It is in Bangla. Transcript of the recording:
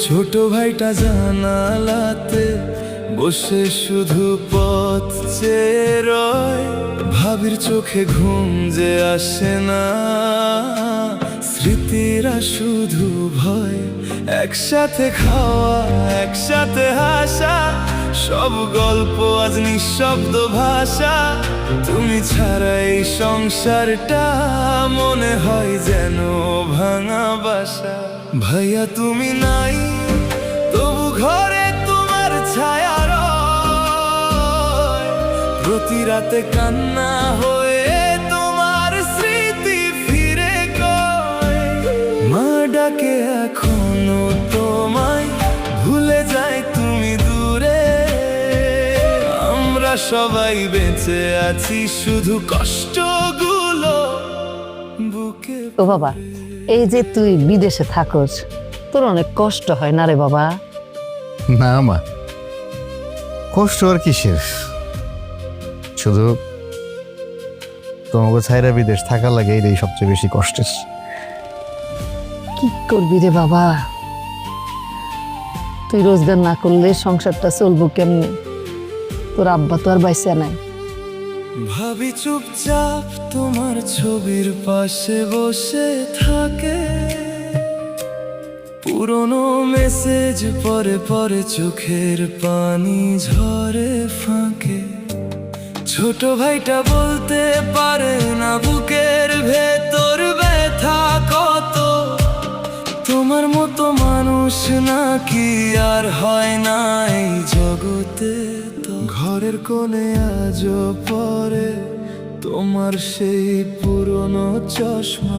ছোট ভাইটা জানালাতে বসে শুধু পথ চেয়ে রয়, ভাবির চোখে ঘুম যে আসে না, স্মৃতিরা শুধু ভয়। একসাথে খাওয়া, একসাথে হাসা, সব গল্প আজ নিঃশব্দ ভাষা। তুমি ছাড়া এই সংসারটা মনে হয় যেন ভাঙা বাসা। ভাইয়া তুমি নাই, তবু ঘরে তোমার ছায়া রয়। প্রতি রাতে কান্না হয়ে তোমার স্মৃতি ফিরে কয়। মা ডাকে এখনো তোমায়, ভুলে যায় তুমি দূরে। আমরা সবাই বেঁচে আছি শুধু কষ্টগুলো বুকে। ও বাবা, এই যে তুই বিদেশে থাকস, তোর অনেক কষ্ট হয় না রে বাবা? না মা, কষ্ট আর কিসের, শুধু তোমাকে ছাইরা বিদেশ থাকা লাগে, এটাই সবচেয়ে বেশি কষ্টের। কি করবি রে বাবা, তুই রোজগার না করলে সংসারটা চলবো কেমনে? তোর আব্বা তো আর বাইসা নাই। ভাবি চুপচাপ তোমার ছবির পাশে বসে থাকে, পুরনো মেসেজ পরে পরে চোখের পানি ঝরে ফাঁকে। ছোট ভাইটা বলতে পারে না বুকের ভেতর ব্যথা কত। তোমার মতো মানুষ নাকি আর হয় না এই জগতে। তো ঘরের কোণে আজও পরে তোমার সেই পুরনো চশমা।